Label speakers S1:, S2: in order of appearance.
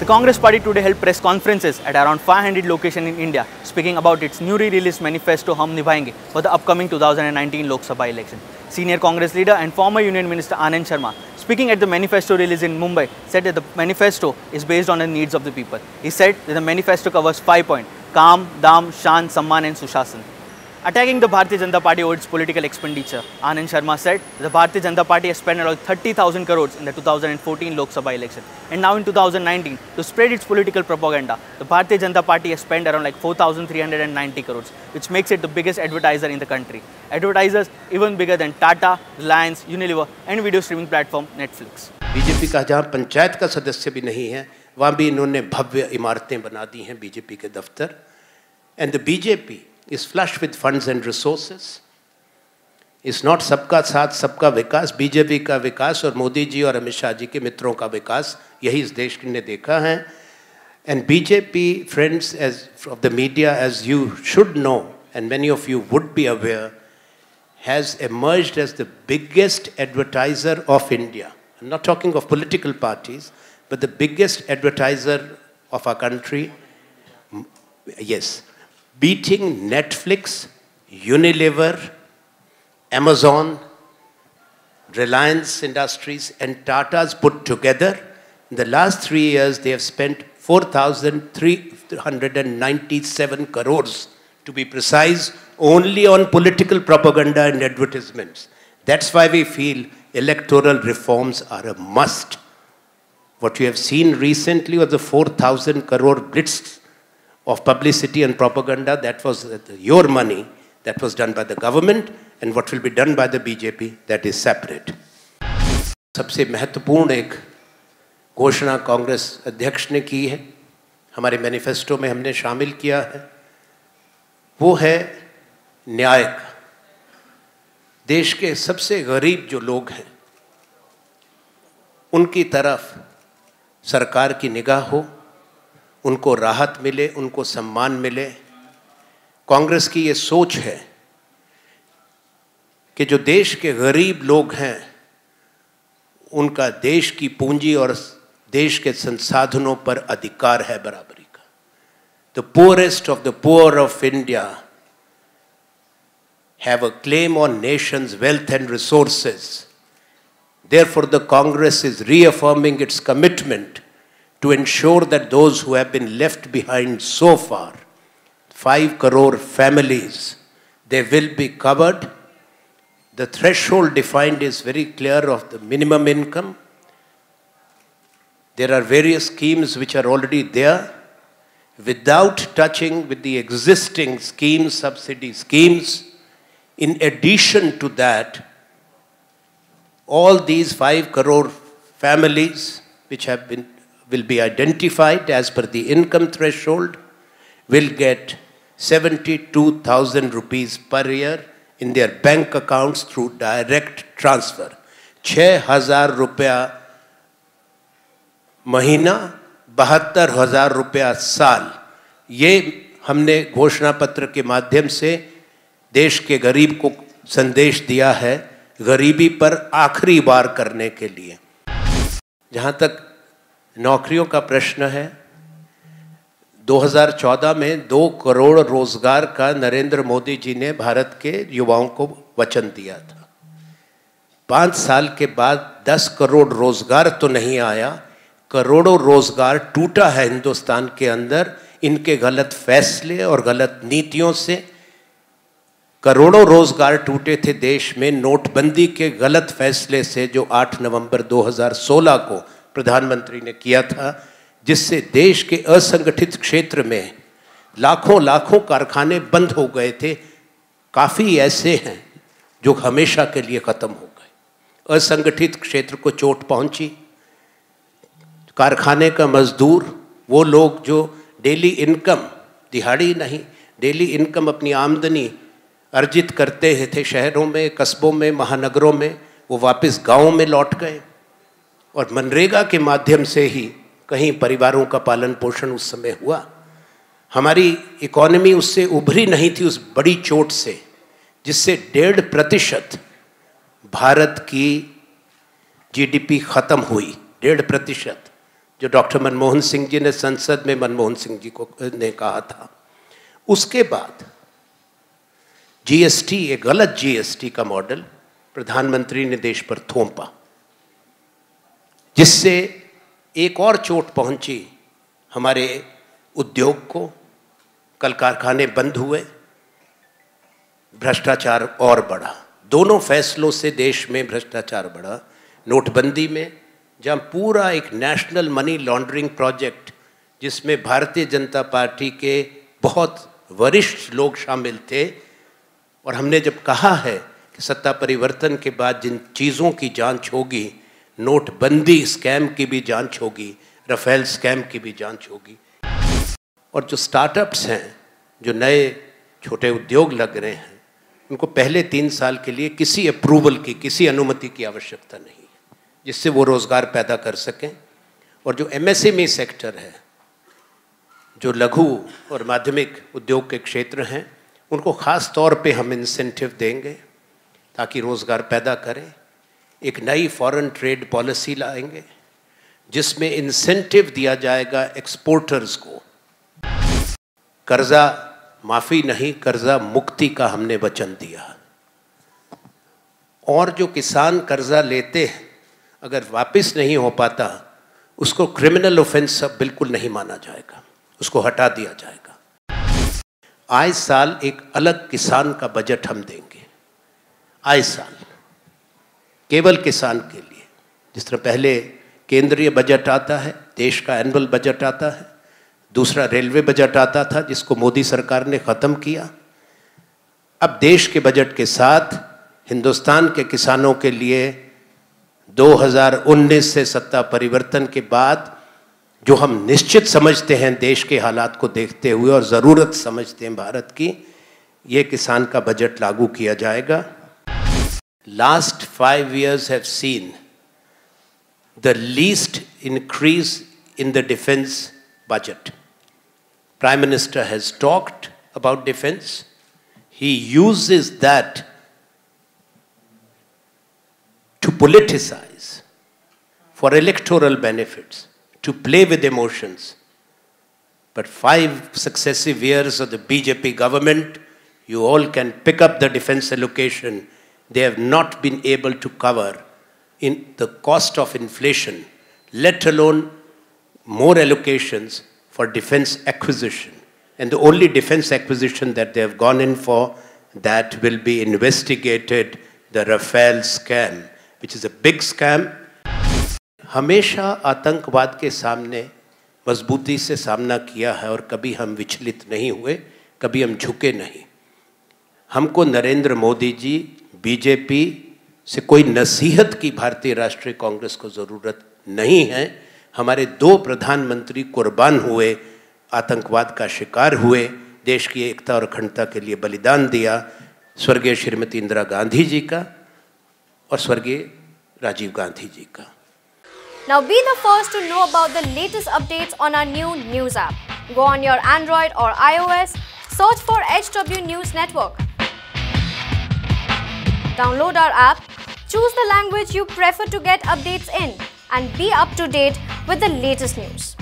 S1: The Congress Party today held press conferences at around 500 locations in India, speaking about its newly released manifesto Hum Nibhayenge for the upcoming 2019 Lok Sabha election. Senior Congress leader and former Union Minister Anand Sharma, speaking at the manifesto release in Mumbai, said that the manifesto is based on the needs of the people. He said that the manifesto covers 5 points: Kaam, Dam, Shan, Samman and Sushasana. Attacking the Bharatiya Janata Party over its political expenditure, Anand Sharma said the Bharatiya Janata Party has spent around 30,000 crores in the 2014 Lok Sabha election. And now in 2019, to spread its political propaganda, the Bharatiya Janata Party has spent around like 4,390 crores, which makes it the biggest advertiser in the country. Advertisers even bigger than Tata, Reliance, Unilever and video streaming platform Netflix.
S2: BJP का जहां पंचायत का सदस्य भी नहीं है, वहां भी इन्होंने भव्य इमारतें बना दी हैं बीजेपी के दफ्तर. And the BJP is flush with funds and resources. It's not सबका साथ सबका विकास. बीजेपी का विकास और मोदी जी और अमित शाह जी के मित्रों का विकास, यही इस देश ने देखा है. And BJP, friends, as of the media, as you should know, and many of you would be aware, has emerged as the biggest advertiser of India. I'm not talking of political parties, but the biggest advertiser of our country. Yes. Beating Netflix, Unilever, Amazon, Reliance Industries and Tata's put together. In the last 3 years, they have spent 4,397 crores, to be precise, only on political propaganda and advertisements. That's why we feel electoral reforms are a must. What you have seen recently was the 4,000 crore blitz of publicity and propaganda. That was your money, that was done by the government, and what will be done by the BJP, that is separate. सबसे महत्वपूर्ण एक घोषणा कांग्रेस अध्यक्ष ने की है, हमारे manifesto में हमने शामिल किया है, वो है न्याय का. देश के सबसे गरीब जो लोग हैं, उनकी तरफ सरकार की निगाह हो, उनको राहत मिले, उनको सम्मान मिले. कांग्रेस की ये सोच है कि जो देश के गरीब लोग हैं, उनका देश की पूंजी और देश के संसाधनों पर अधिकार है बराबरी का. The poorest of the poor of India have a claim on nation's wealth and resources. Therefore, the Congress is reaffirming its commitment to ensure that those who have been left behind so far, 5 crore families, they will be covered. The threshold defined is very clear of the minimum income. There are various schemes which are already there. Without touching with the existing schemes, subsidy schemes, in addition to that, all these 5 crore families which have been will be identified as per the income threshold will get 72,000 rupees per year in their bank accounts through direct transfer. 6,000 रुपया महीना, 72,000 रुपया साल. ये हमने घोषणा पत्र के माध्यम से देश के गरीब को संदेश दिया है, गरीबी पर आखिरी बार करने के लिए. जहाँ तक नौकरियों का प्रश्न है, 2014 में 2 करोड़ रोजगार का नरेंद्र मोदी जी ने भारत के युवाओं को वचन दिया था. 5 साल के बाद 10 करोड़ रोजगार तो नहीं आया, करोड़ों रोजगार टूटा है हिंदुस्तान के अंदर, इनके गलत फैसले और गलत नीतियों से. करोड़ों रोजगार टूटे थे देश में नोटबंदी के गलत फैसले से, जो 8 नवंबर 2016 को प्रधानमंत्री ने किया था, जिससे देश के असंगठित क्षेत्र में लाखों कारखाने बंद हो गए थे. काफ़ी ऐसे हैं जो हमेशा के लिए ख़त्म हो गए. असंगठित क्षेत्र को चोट पहुंची. कारखाने का मजदूर, वो लोग जो डेली इनकम, दिहाड़ी नहीं, डेली इनकम, अपनी आमदनी अर्जित करते थे शहरों में, कस्बों में, महानगरों में, वो वापस गाँव में लौट गए और मनरेगा के माध्यम से ही कहीं परिवारों का पालन पोषण उस समय हुआ. हमारी इकोनॉमी उससे उभरी नहीं थी, उस बड़ी चोट से, जिससे 1.5% भारत की जीडीपी ख़त्म हुई. 1.5%. जो डॉक्टर मनमोहन सिंह जी ने संसद में मनमोहन सिंह जी को ने कहा था। उसके बाद जीएसटी, एक गलत जीएसटी का मॉडल प्रधानमंत्री ने देश पर थोपा, जिससे एक और चोट पहुंची हमारे उद्योग को, कल कारखाने बंद हुए, भ्रष्टाचार और बढ़ा। दोनों फैसलों से देश में भ्रष्टाचार बढ़ा। नोटबंदी में, जहां पूरा एक नेशनल मनी लॉन्ड्रिंग प्रोजेक्ट, जिसमें भारतीय जनता पार्टी के बहुत वरिष्ठ लोग शामिल थे, और हमने जब कहा है कि सत्ता परिवर्तन के बाद जिन चीज़ों की जांच होगी, नोटबंदी स्कैम की भी जांच होगी, राफेल स्कैम की भी जांच होगी। और जो स्टार्टअप्स हैं, जो नए छोटे उद्योग लग रहे हैं, उनको पहले 3 साल के लिए किसी अप्रूवल की, किसी अनुमति की आवश्यकता नहीं है, जिससे वो रोज़गार पैदा कर सकें। और जो एमएसएमई सेक्टर है, जो लघु और माध्यमिक उद्योग के क्षेत्र हैं, उनको ख़ास तौर पे हम इंसेंटिव देंगे ताकि रोज़गार पैदा करें। एक नई फॉरेन ट्रेड पॉलिसी लाएंगे जिसमें इंसेंटिव दिया जाएगा एक्सपोर्टर्स को। कर्जा माफ़ी नहीं, कर्जा मुक्ति का हमने वचन दिया। और जो किसान कर्जा लेते हैं, अगर वापस नहीं हो पाता, उसको क्रिमिनल ऑफेंस अब बिल्कुल नहीं माना जाएगा, उसको हटा दिया जाएगा। आए साल एक अलग किसान का बजट हम देंगे, आए साल केवल किसान के लिए। जिस तरह पहले केंद्रीय बजट आता है, देश का एनुअल बजट आता है, दूसरा रेलवे बजट आता था जिसको मोदी सरकार ने ख़त्म किया। अब देश के बजट के साथ हिंदुस्तान के किसानों के लिए 2019 से सत्ता परिवर्तन के बाद जो हम निश्चित समझते हैं देश के हालात को देखते हुए और ज़रूरत समझते हैं भारत की, ये किसान का बजट लागू किया जाएगा। Last 5 years have seen the least increase in the defense budget. Prime Minister has talked about defense. He uses that to politicize, for electoral benefits, to play with emotions. But 5 successive years of the BJP government, you all can pick up the defense allocation. They have not been able to cover in the cost of inflation, let alone more allocations for defense acquisition. And the only defense acquisition that they have gone in for, that will be investigated, the Rafael scam, which is a big scam. हमेशा आतंकवाद के सामने मजबूती से सामना किया है और कभी हम विचलित नहीं हुए, कभी हम झुके नहीं। हमको नरेंद्र मोदी जी, बीजेपी से कोई नसीहत की भारतीय राष्ट्रीय कांग्रेस को ज़रूरत नहीं है। हमारे 2 प्रधानमंत्री कुर्बान हुए, आतंकवाद का शिकार हुए, देश की एकता और अखंडता के लिए बलिदान दिया, स्वर्गीय श्रीमती इंदिरा गांधी जी का और स्वर्गीय राजीव गांधी जी का।
S3: Now be the first to know about the latest updates on our new news app. Go on your Android or iOS, search for HW News Network. Download our app, choose the language you prefer to get updates in, and be up to date with the latest news.